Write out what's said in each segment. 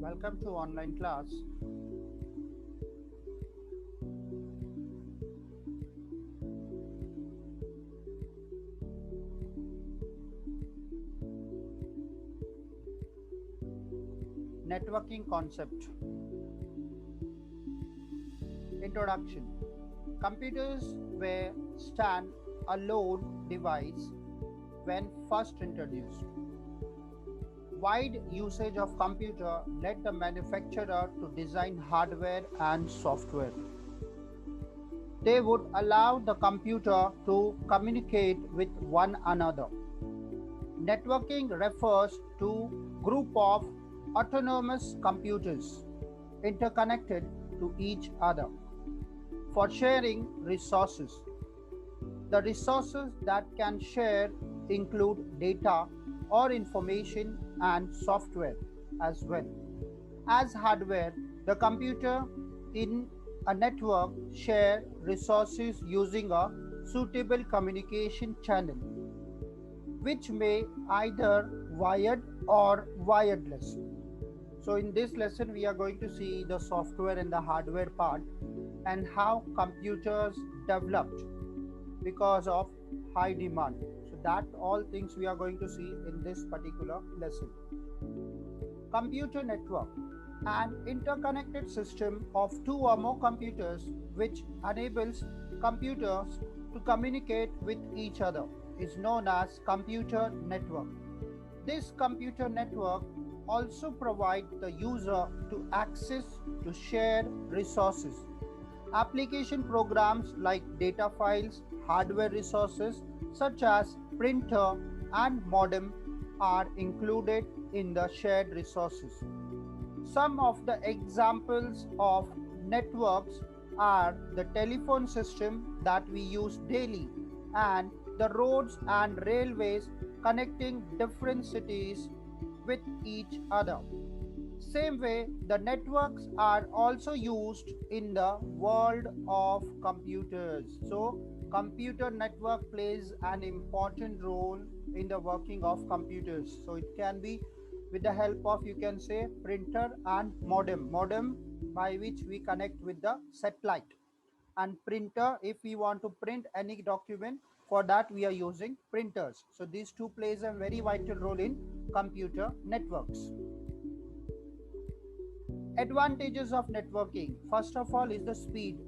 Welcome to online class. Networking concept. Introduction. Computers were stand alone device when first introduced. Wide usage of computer led the manufacturer to design hardware and software. They would allow the computer to communicate with one another. Networking refers to group of autonomous computers interconnected to each other for sharing resources. The resources that can share include data or information and software as well. As hardware, the computer in a network share resources using a suitable communication channel, which may either wired or wireless. So in this lesson, we are going to see the software and the hardware part and how computers developed because of high demand. So that all things we are going to see in this particular lesson. Computer network, an interconnected system of two or more computers which enables computers to communicate with each other, is known as computer network. This computer network also provides the user to access to share resources. Application programs like data files, hardware resources such as printer and modem are included in the shared resources. Some of the examples of networks are the telephone system that we use daily and the roads and railways connecting different cities with each other. Same way, the networks are also used in the world of computers. So, computer network plays an important role in the working of computers. So, it can be with the help of, you can say, printer and modem. Modem by which we connect with the satellite, and printer if we want to print any document, for that we are using printers. So these two plays a very vital role in computer networks. Advantages of networking, first of all, is the speed.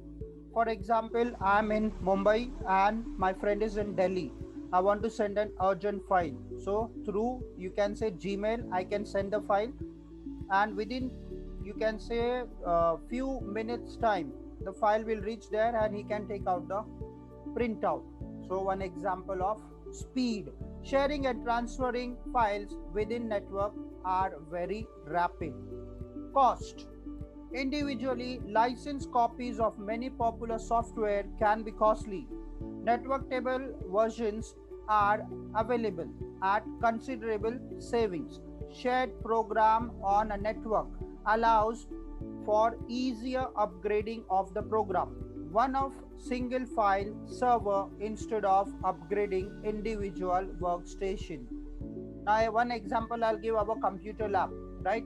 For example, I am in Mumbai and my friend is in Delhi. I want to send an urgent file, so through, you can say, Gmail, I can send the file, and within, you can say, few minutes time, the file will reach there and he can take out the printout. So one example of speed. Sharing and transferring files within network are very rapid. Cost. Individually licensed copies of many popular software can be costly. Networkable versions are available at considerable savings. Shared program on a network allows for easier upgrading of the program. One of single file server instead of upgrading individual workstation. Now one example I'll give, our computer lab, right?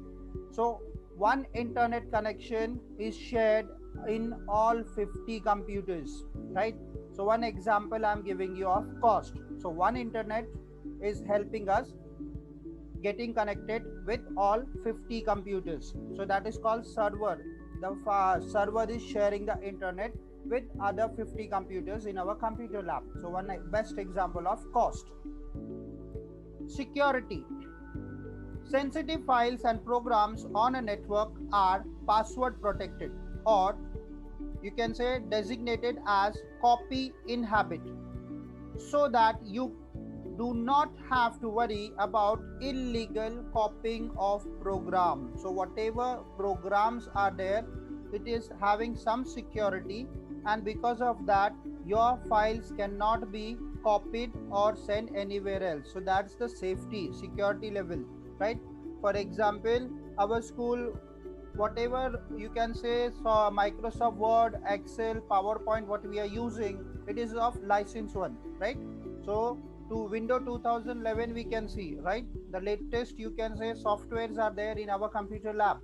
So one internet connection is shared in all 50 computers, right? So one example I'm giving you of cost. So one internet is helping us getting connected with all 50 computers. So that is called server. The server is sharing the internet with other 50 computers in our computer lab. So one best example of cost. Security. Sensitive files and programs on a network are password protected, or you can say designated as copy inhabit, so that you do not have to worry about illegal copying of program. So whatever programs are there, it is having some security, and because of that your files cannot be copied or sent anywhere else. So that's the safety security level, right? For example, our school, whatever you can say, so Microsoft Word, Excel, PowerPoint, what we are using, it is of license one, right? So to Windows 2011, we can see, right? The latest, you can say, softwares are there in our computer lab.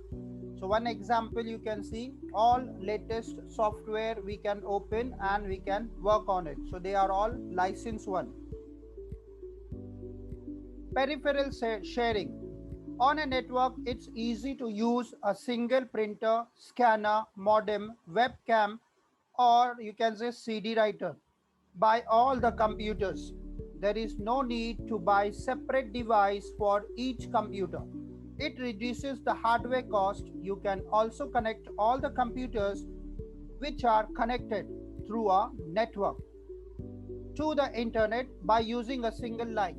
So one example, you can see all latest software we can open and we can work on it. So they are all licensed one. Peripheral sharing. On a network, it's easy to use a single printer, scanner, modem, webcam, or you can say CD writer by all the computers. There is no need to buy separate device for each computer. It reduces the hardware cost. You can also connect all the computers which are connected through a network to the internet by using a single line.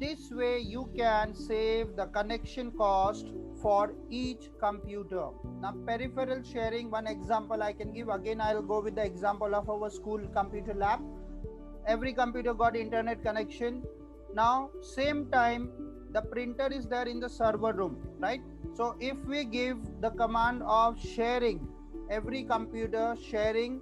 This way you can save the connection cost for each computer. Now peripheral sharing, one example I can give. Again, I'll go with the example of our school computer lab. Every computer got internet connection. Now same time the printer is there in the server room, right? So if we give the command of sharing, every computer sharing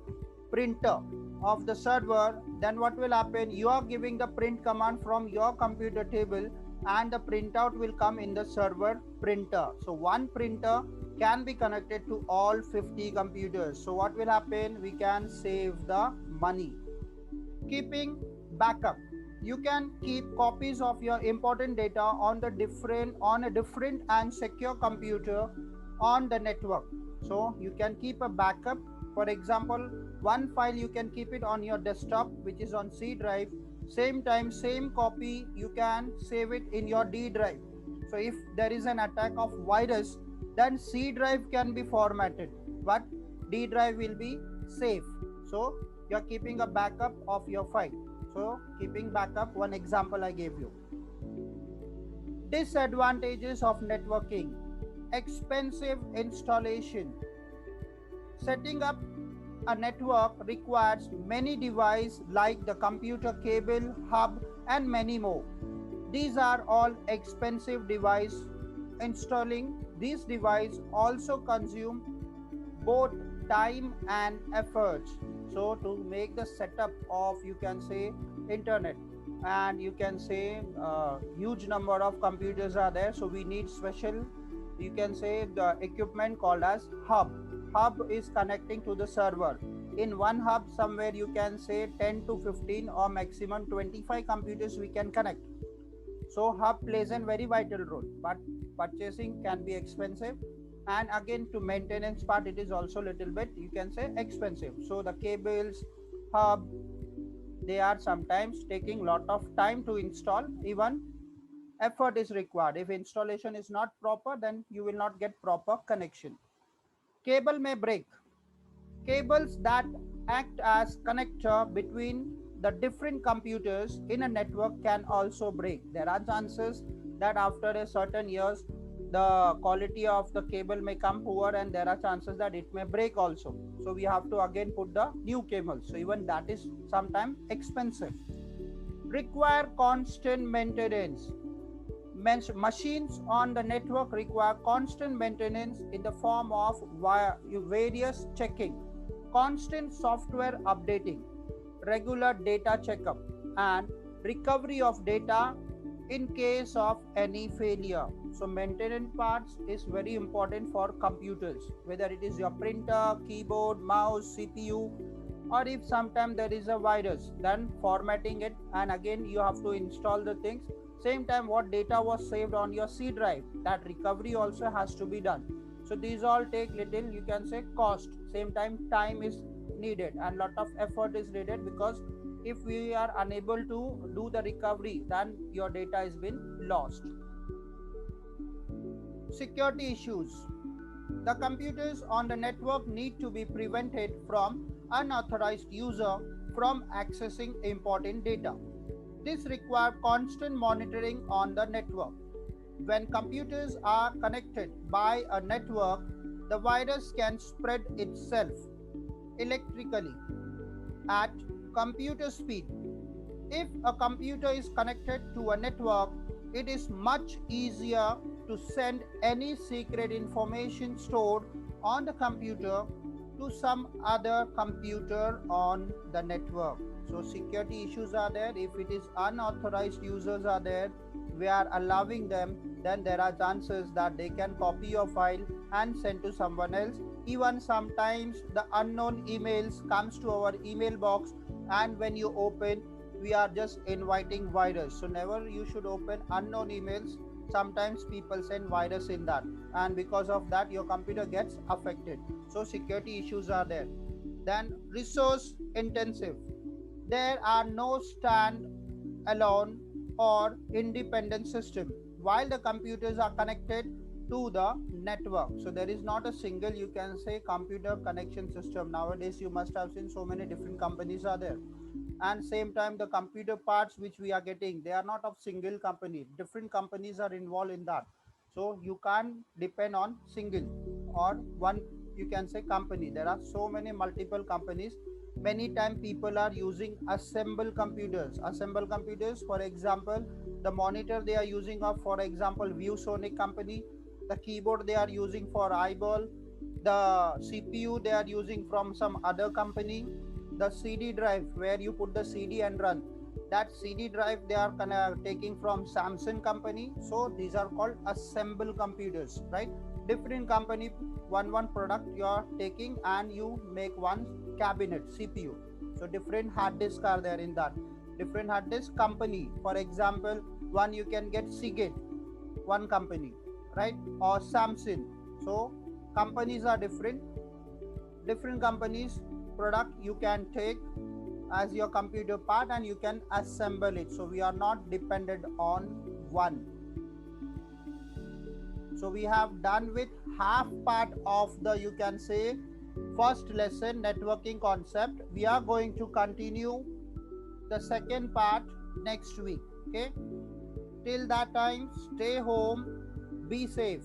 printer of the server, then what will happen? You are giving the print command from your computer table and the printout will come in the server printer. So one printer can be connected to all 50 computers. So what will happen? We can save the money. Keeping backup. You can keep copies of your important data on a different and secure computer on the network. So you can keep a backup. For example, one file you can keep it on your desktop, which is on C drive. Same time, same copy, you can save it in your D drive. So if there is an attack of virus, then C drive can be formatted, but D drive will be safe. So you are keeping a backup of your file. So keeping backup, one example I gave you. Disadvantages of networking. Expensive installation. Setting up a network requires many devices like the computer cable, hub, and many more. These are all expensive devices. Installing these devices also consume both time and effort. So to make the setup of, you can say, internet, and you can say huge number of computers are there, so we need special, you can say, the equipment called as hub. Hub is connecting to the server. In one hub, somewhere you can say 10 to 15 or maximum 25 computers we can connect. So hub plays a very vital role, but purchasing can be expensive, and again to maintenance part it is also little bit, you can say, expensive. So the cables, hub, they are sometimes taking lot of time to install. Even effort is required. If installation is not proper, then you will not get proper connection. Cable may break. Cables that act as connector between the different computers in a network can also break. There are chances that after a certain years the quality of the cable may come poor, and there are chances that it may break also. So we have to again put the new cable. So even that is sometimes expensive. Require constant maintenance. Machines on the network require constant maintenance in the form of various checking, constant software updating, regular data checkup, and recovery of data in case of any failure. So maintenance parts is very important for computers, whether it is your printer, keyboard, mouse, CPU, or if sometime there is a virus, then formatting it, and again you have to install the things. Same time, what data was saved on your C drive, that recovery also has to be done. So these all take little, you can say, cost. Same time is needed and lot of effort is needed, because if we are unable to do the recovery, then your data has been lost. Security issues. The computers on the network need to be prevented from unauthorized user from accessing important data. This requires constant monitoring on the network. When computers are connected by a network, the virus can spread itself electrically at computer speed. If a computer is connected to a network, it is much easier to send any secret information stored on the computer to some other computer on the network. So security issues are there. If it is unauthorized users are there, we are allowing them, then there are chances that they can copy your file and send to someone else. Even sometimes the unknown emails comes to our email box, and when you open, we are just inviting virus. So never you should open unknown emails. Sometimes people send virus in that, and because of that your computer gets affected. So security issues are there. Then resource intensive. There are no stand alone or independent system while the computers are connected to the network. So there is not a single, you can say, computer connection system. Nowadays you must have seen so many different companies are there, and same time the computer parts which we are getting, they are not of single company, different companies are involved in that. So you can't depend on single or one, you can say, company. There are so many multiple companies. Many time people are using assemble computers. For example, the monitor they are using of, for example, ViewSonic company. The keyboard they are using for eyeball. The CPU they are using from some other company. The CD drive where you put the CD and run, that CD drive they are taking from Samsung company. So these are called assemble computers, right? Different company, one product you are taking and you make one cabinet CPU. So different hard disk are there in that. Different hard disk company, for example, one you can get Seagate, one company, right? Or Samsung. So companies are different. Different companies product you can take as your computer part and you can assemble it. So we are not dependent on one. So we have done with half part of the, you can say, first lesson, networking concept. We are going to continue the second part next week. Okay, till that time, stay home, be safe.